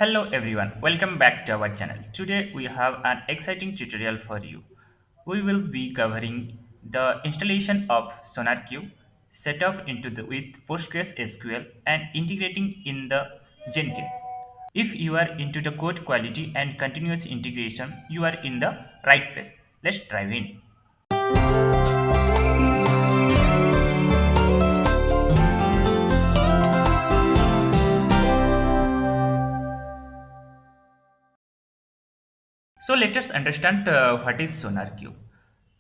Hello everyone, welcome back to our channel. Today we have an exciting tutorial for you. We will be covering the installation of Sonarqube, setup with PostgresSQL and integrating in the Jenkins. If you are into the code quality and continuous integration, you are in the right place. Let's dive in. So let us understand what is SonarQube.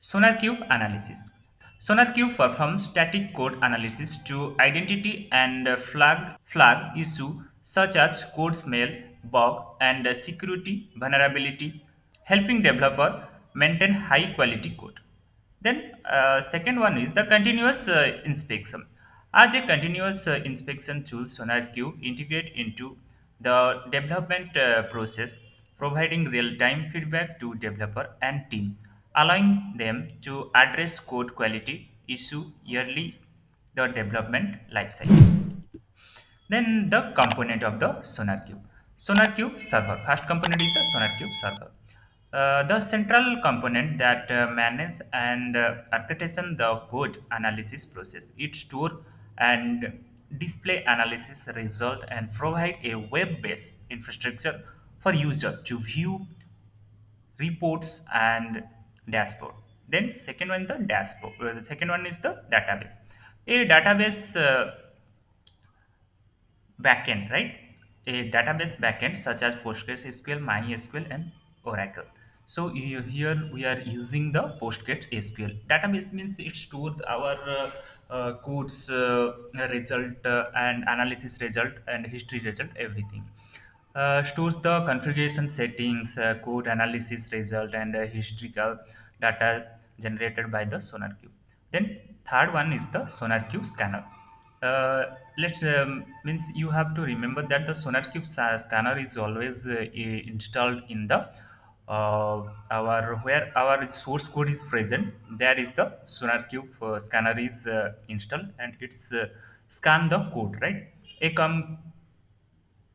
SonarQube analysis. SonarQube performs static code analysis to identity and flag issue such as code smell, bug, and security vulnerability, helping developer maintain high quality code. Then second one is the continuous inspection. As a continuous inspection tool, SonarQube integrate into the development process, providing real-time feedback to developer and team, allowing them to address code quality issue early the development lifecycle. Then the component of the SonarQube. SonarQube server. First component is the SonarQube server. The central component that manages and orchestrates the code analysis process. It store and display analysis result and provide a web-based infrastructure for user to view reports and dashboard. Then second one the dashboard. The second one is the database. A database backend, right? A database backend such as PostgreSQL, MySQL, and Oracle. So here we are using the PostgreSQL database means it stores our codes result and analysis result and history result everything. Stores the configuration settings, code analysis result, and historical data generated by the SonarQube. Then third one is the SonarQube scanner. Let's means you have to remember that the SonarQube scanner is always installed in the our where our source code is present. There is the SonarQube scanner is installed and it's scan the code, right?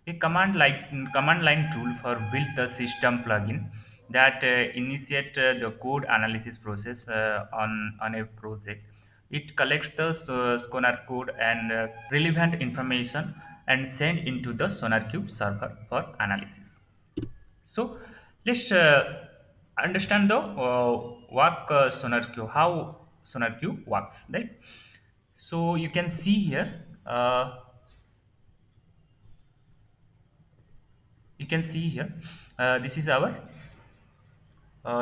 A command line tool for build the system plugin that initiate the code analysis process on a project. It collects the Sonar code and relevant information and send into the SonarQube server for analysis. So let's understand the work SonarQube, how SonarQube works, right? So you can see here. You can see here this is our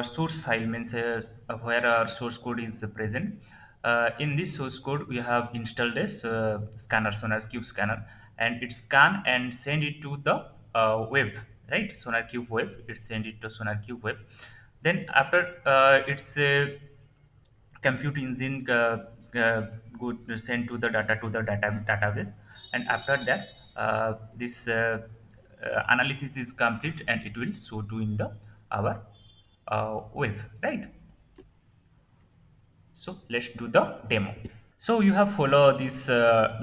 source file means where our source code is present. In this source code we have installed this scanner, SonarQube scanner, and it scan and send it to the web, right? SonarQube web, it send it to SonarQube web. Then after it's compute engine go send to the data to the database, and after that this analysis is complete and it will show to in the our web, right? So let's do the demo. So you have follow this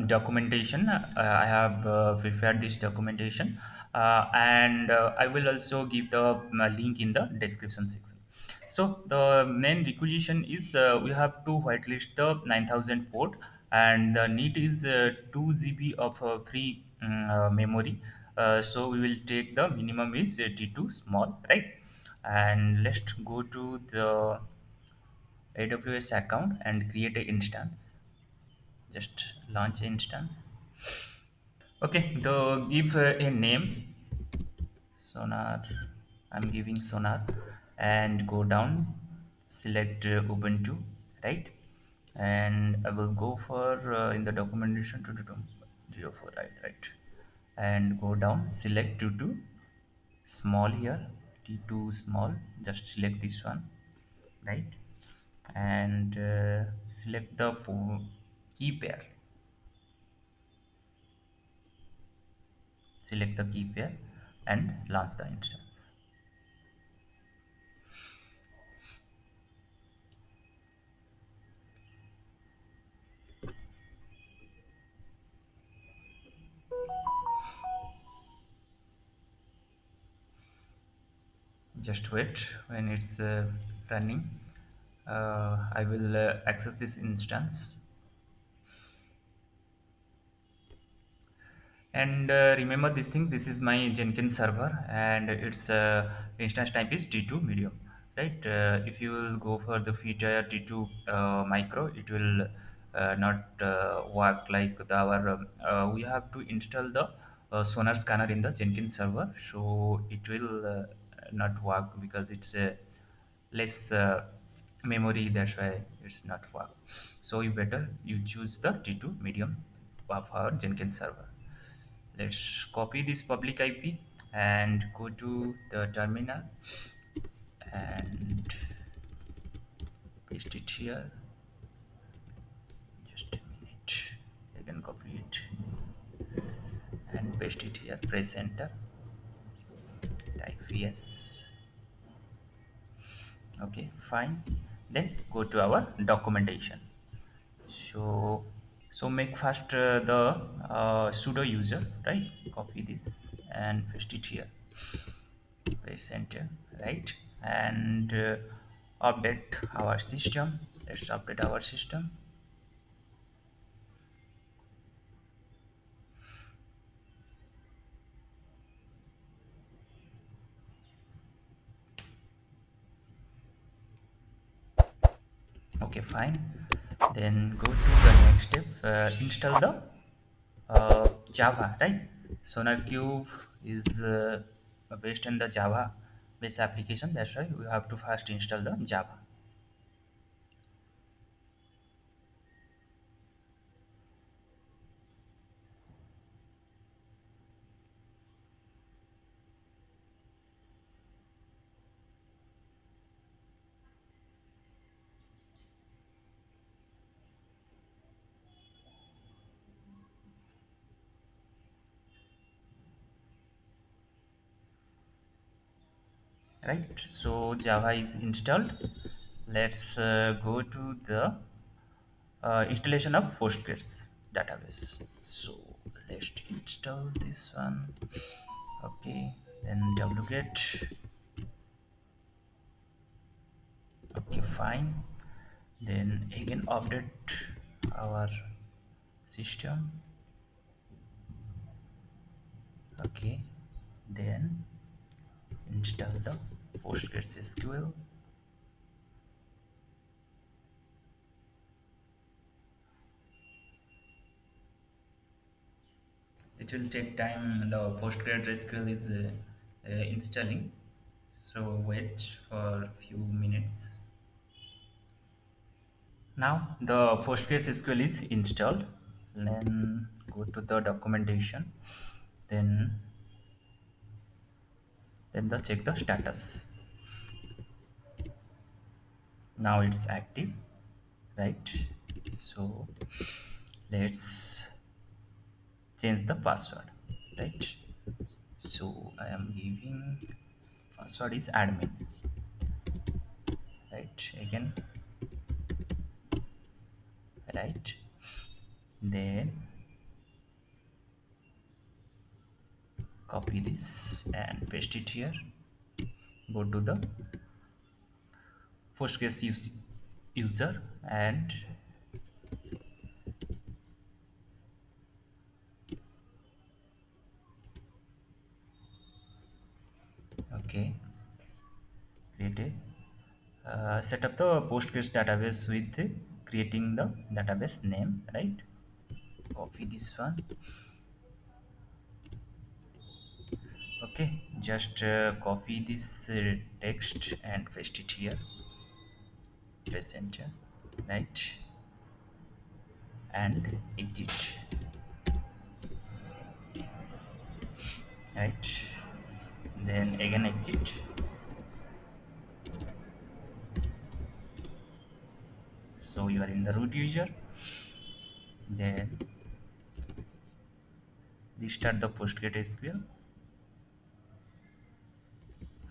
documentation. I have prepared this documentation, and I will also give the link in the description section. So the main requisition is we have to whitelist the 9000 port, and the need is 2 GB of free memory. So we will take the minimum is T2 small, right? And let's go to the AWS account and create an instance. Just launch instance. Okay, the give a name Sonar. I'm giving Sonar and go down, select Ubuntu, right? And I will go for in the documentation to do 04, right, and go down, select to small here, T2 small, just select this one, right? And select the key pair, select the key pair and launch the instance. Just wait. When it's running, I will access this instance. And remember this thing, this is my Jenkins server, and its instance type is t2 medium, right? If you will go for the feature t2 micro, it will not work like our we have to install the sonar scanner in the Jenkins server, so it will not work because it's less memory, that's why it's not work. So you better you choose the t2 medium of our Jenkins server. Let's copy this public IP and go to the terminal and paste it here. Just a minute. I can copy it and paste it here. Press enter. Type yes. Okay, fine. Then go to our documentation. So make first the sudo user, right? Copy this and paste it here. Press enter, right? And update our system. Let's update our system. Okay, fine. Then go to the next step, install the Java, right? Sonarqube is based on the Java based application, that's why we have to first install the Java. Right, so Java is installed. Let's go to the installation of Postgres database. So let's install this one. Okay, then wget. Okay, fine. Then again update our system. Okay, then install the PostgreSQL. It will take time. The PostgreSQL is installing, so wait for a few minutes. Now the PostgreSQL is installed. Then go to the documentation. Then the check the status. Now it's active, right? So let's change the password, right? So I am giving password is admin, right? Again, right? Then copy this and paste it here. Go to the Postgres user and okay, create a set up the Postgres database with creating the database name, right? Copy this one. Okay, just copy this text and paste it here. Press enter, right? And exit, right? Then again exit. So you are in the root user. Then restart the PostgreSQL.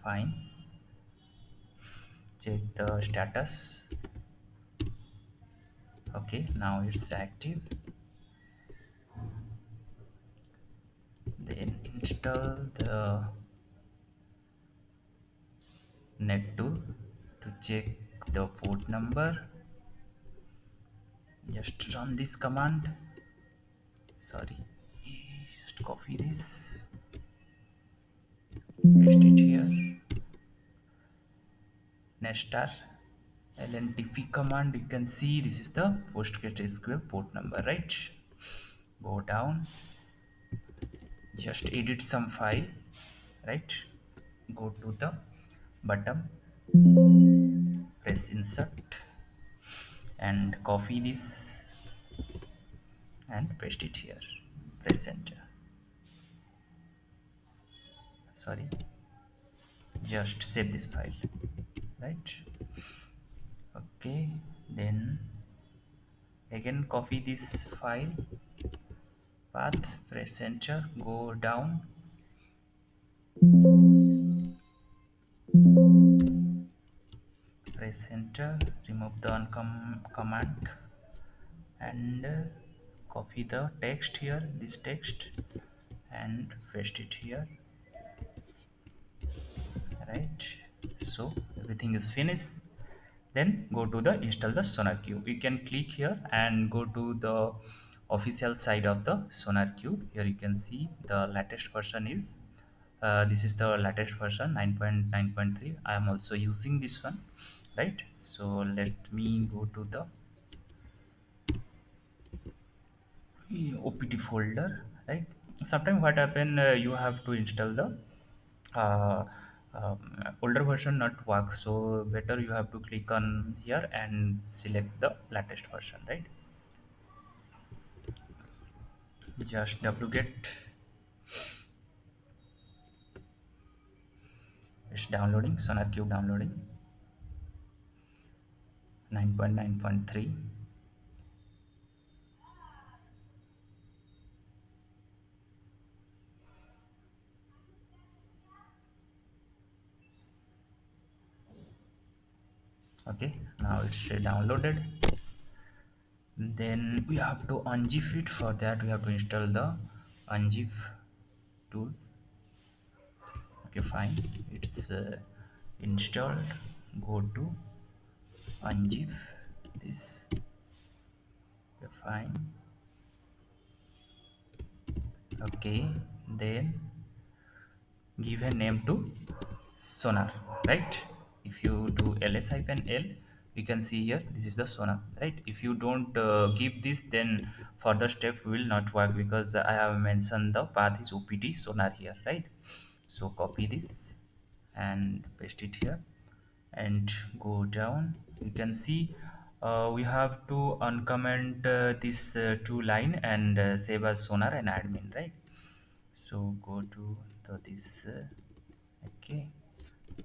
Fine. Check the status. Okay, now it's active. Then install the net tool to check the port number. Just run this command. Sorry, just copy this, paste it here. Nestar lntp command, you can see this is the PostgreSQL port number, right? Go down, just edit some file, right? Go to the bottom, press insert and copy this and paste it here. Press enter. Sorry, just save this file, right? Okay, then again copy this file path, press enter, go down, press enter, remove the command and copy the text here, this text, and paste it here, right? So everything is finished. Then go to the install the Sonarqube. You can click here and go to the official side of the Sonarqube. Here you can see the latest version is this is the latest version 9.9.3. I am also using this one, right? So let me go to the opt folder, right? Sometimes what happen, you have to install the uh, older version not work, so better you have to click on here and select the latest version, right? Just wget, it's downloading, Sonarqube downloading 9.9.3. Okay, now it's downloaded. Then we have to unzip it. For that we have to install the unzip tool. Okay, fine, it's installed. Go to unzip this. Okay, fine. Okay, then give a name to sonar, right? If you do ls-l, you can see here this is the sonar, right? If you don't give this, then further step will not work, because I have mentioned the path is opt sonar here, right? So copy this and paste it here and go down. You can see we have to uncomment this two line and save as sonar and admin, right? So go to this okay,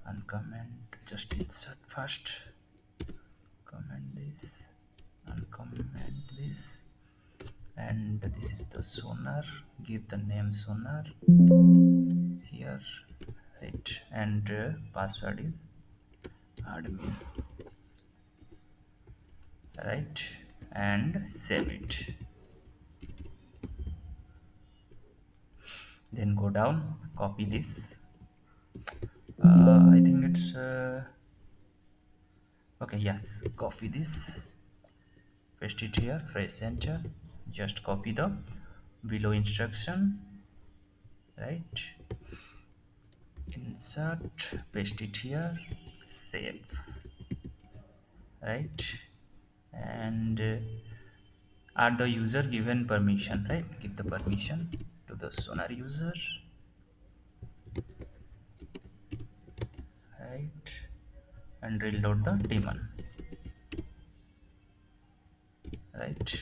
uncomment, just insert first, comment this, uncomment this, and this is the sonar, give the name sonar here, right? And password is admin, right? And save it. Then go down, copy this, I think it's okay, yes, copy this, paste it here, press enter, just copy the below instruction, right? Insert, paste it here, save, right? And are the user given permission, right? Give the permission to the sonar user, right? And reload the daemon, right?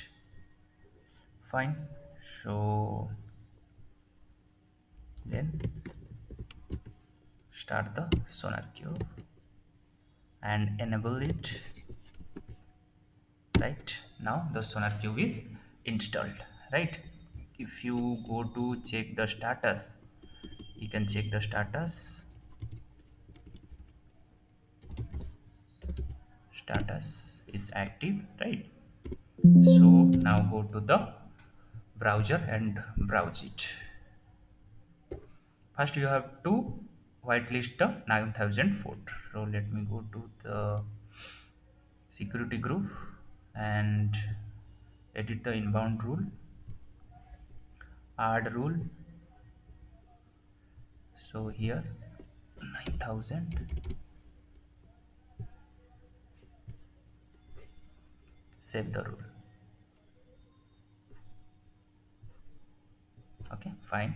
Fine. So then start the Sonarqube and enable it, right? Now the Sonarqube is installed, right? If you go to check the status, you can check the status. Status is active, right? So now go to the browser and browse it. First you have to whitelist the 9000 port. So let me go to the security group and edit the inbound rule, add rule. So here 9000, save the rule. Okay, fine.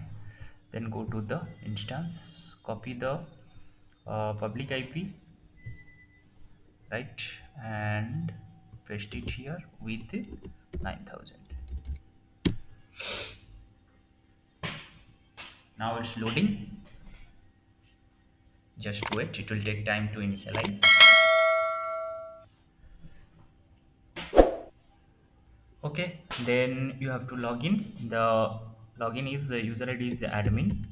Then go to the instance, copy the public IP, right, and paste it here with 9000. Now it's loading. Just wait, it will take time to initialize. Okay, then you have to log in. The login is user ID is admin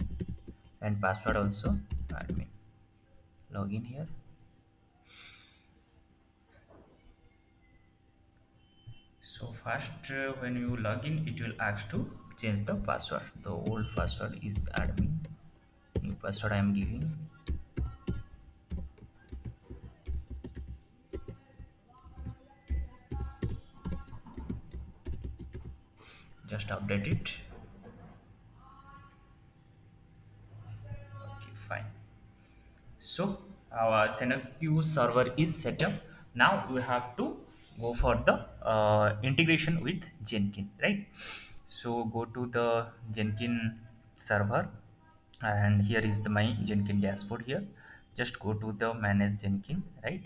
and password also admin. Login here. So first, when you log in, it will ask to change the password. The old password is admin. New password I am giving. Just update it. Okay, fine. So our Sonarqube server is set up. Now we have to go for the integration with Jenkins, right? So go to the Jenkins server, and here is the my Jenkins dashboard here. Just go to the manage Jenkins, right?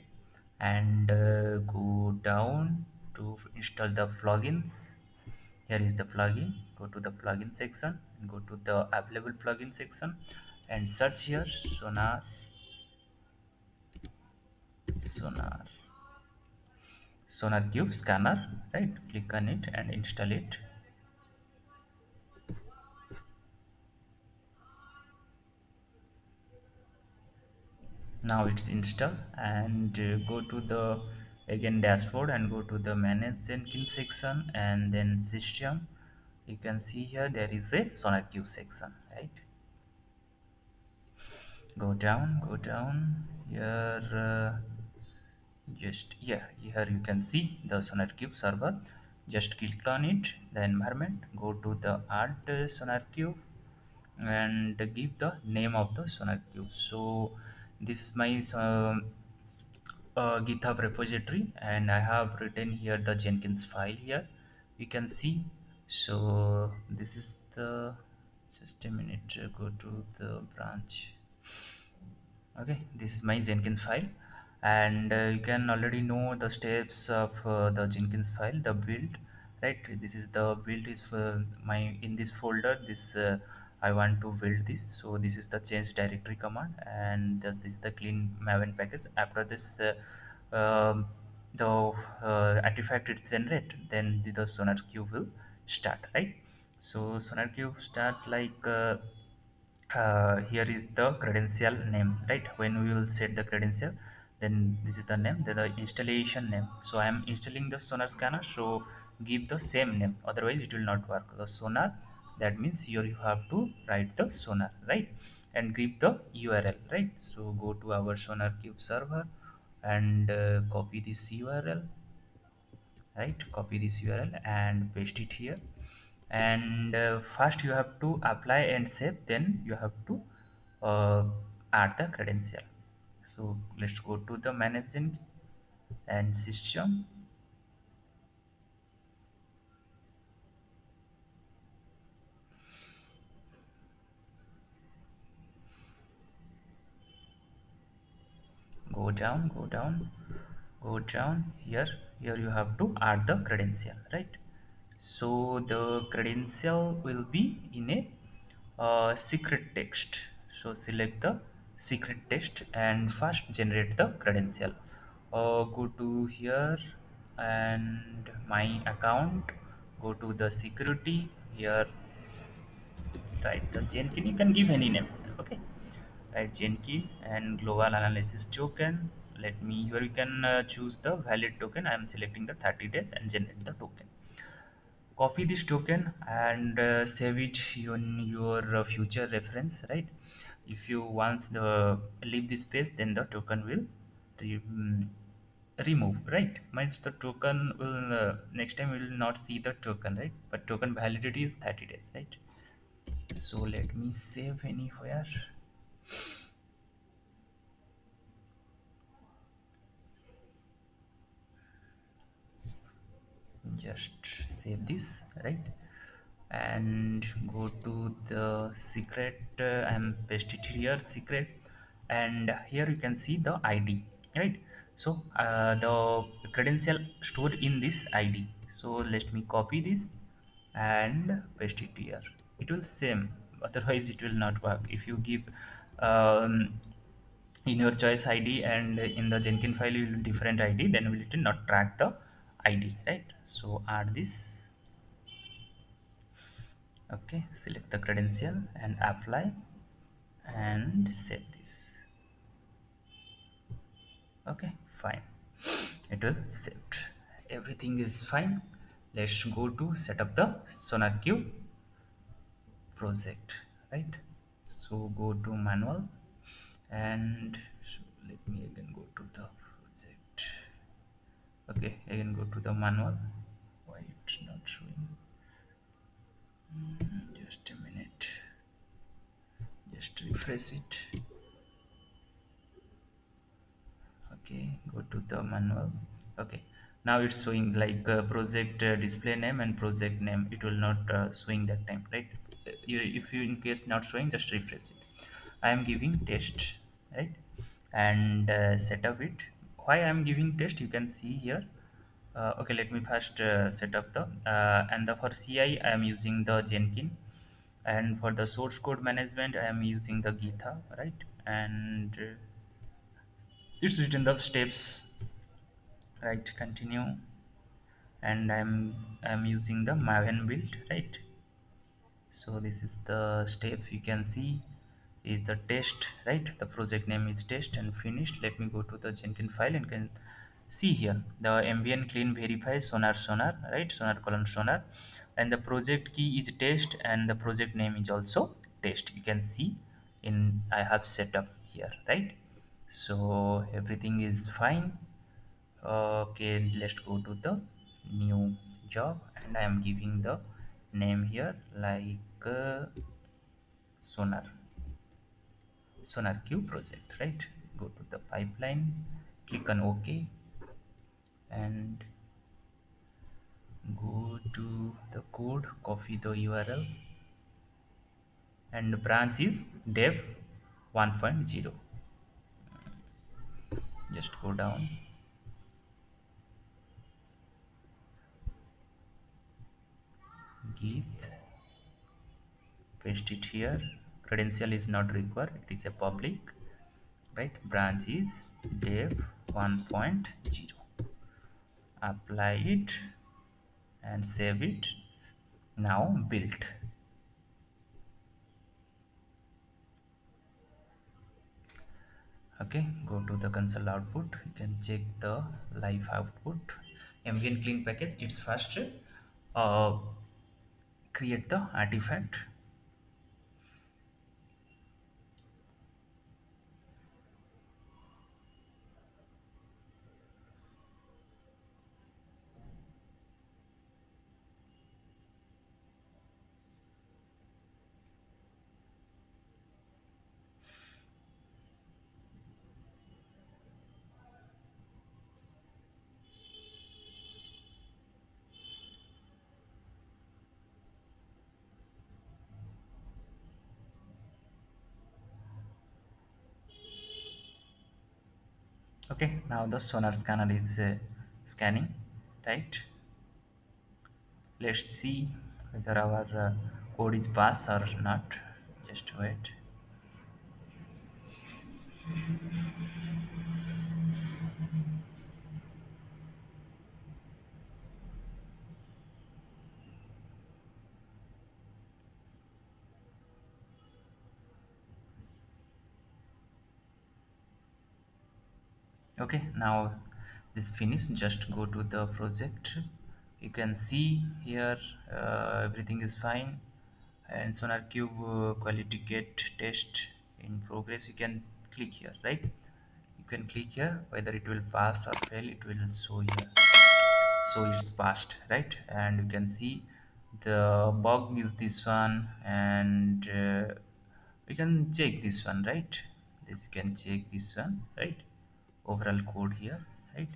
And go down to install the plugins. Here is the plugin. Go to the plugin section and go to the available plugin section and search here sonar Sonarqube scanner, right? Click on it and install it. Now it's installed, and go to the again dashboard and go to the manage Jenkins section and then system. You can see here there is a Sonarqube section, right? Go down here. Just yeah, here you can see the Sonarqube server. Just click on it, the environment, go to the add Sonarqube and give the name of the Sonarqube. So this is my GitHub repository, and I have written here the Jenkins file here. You can see. So this is the, just a minute, go to the branch. Okay, this is my Jenkins file, and you can already know the steps of the Jenkins file, the build, right? This is the build is for my in this folder. This I want to build this, so this is the change directory command, and this is the clean maven package. After this the artifact is generate, then the Sonarqube will start, right? So Sonarqube start like here is the credential name, right? When we will set the credential, then this is the name, then the installation name. So I am installing the Sonar scanner, so give the same name, otherwise it will not work. The Sonar, that means here you have to write the Sonar, right? And give the URL, right? So go to our Sonarqube server and copy this URL, right? Copy this URL and paste it here. And first you have to apply and save, then you have to uh, add the credential. So let's go to the managing and system. Go down, go down, go down here. Here you have to add the credential, right? So the credential will be in a secret text. So select the secret text and first generate the credential. Go to here and my account, go to the security here, write the Jenkins. You can give any name, okay? Write Jenkins and global analysis token. Let me here you can choose the valid token. I am selecting the 30 days and generate the token. Copy this token and save it in your future reference, right? If you once the leave this page, then the token will re- mm, remove, right? Means the token will next time we will not see the token, right? But token validity is 30 days, right? So let me save anywhere. Just save this, right? And go to the secret. I'm paste it here, secret. And here you can see the id, right? So the credential stored in this id. So let me copy this and paste it here. It will same, otherwise it will not work. If you give in your choice id and in the Jenkins file you will different id, then will it not track the id, right? So add this. Okay, select the credential and apply and save this. Okay, fine, it will saved. Everything is fine. Let's go to set up the Sonarqube project, right? So go to manual and let me again go to the project. Okay, again go to the manual. Why it's not showing? Just a minute, just refresh it. Okay, go to the manual. Okay, now it's showing like project display name and project name. It will not showing that time, right? If you in case not showing, just refresh it. I am giving test, right? And set up it. Why I am giving test, you can see here. Okay, let me first set up the and the for ci I am using the Jenkins, and for the source code management I am using the GitHub, right? And it's written the steps, right? Continue. And I'm using the maven build, right? So this is the steps you can see is the test, right? The project name is test and finished. Let me go to the Jenkins file and can see here the ambient clean verify sonar, right? Sonar colon sonar, and the project key is test and the project name is also test. You can see in I have set up here, right? So everything is fine. Okay, let's go to the new job and I am giving the name here like sonar Sonarqube project, right? Go to the pipeline, click on OK, and go to the code, copy the URL, and the branch is dev 1.0. Just go down, git, paste it here. Credential is not required, it is a public, right? Branch is dev 1.0. Apply it and save it. Now build. Okay, go to the console output. You can check the live output. Ambient clean package, it's first uh, create the artifact. Okay, now the sonar scanner is scanning, right? Let's see whether our code is pass or not. Just wait. Okay, now this finish. Just go to the project. You can see here everything is fine, and Sonarqube quality gate test. In progress you can click here, right? You can click here, whether it will pass or fail it will show here. So it's passed, right? And you can see the bug is this one, and we can check this one, right? This you can check this one, right? Overall code here, right?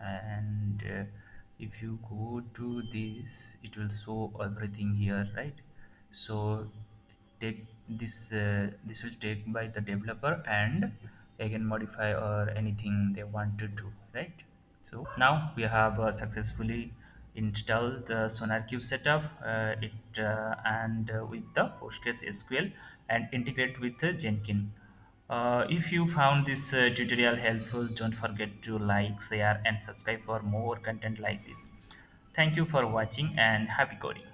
And if you go to this it will show everything here, right? So take this, this will take by the developer and again modify or anything they want to do, right? So now we have successfully installed the Sonarqube setup, and with the PostgreSQL and integrate with the Jenkins. If you found this tutorial helpful, don't forget to like, share, and subscribe for more content like this. Thank you for watching and happy coding.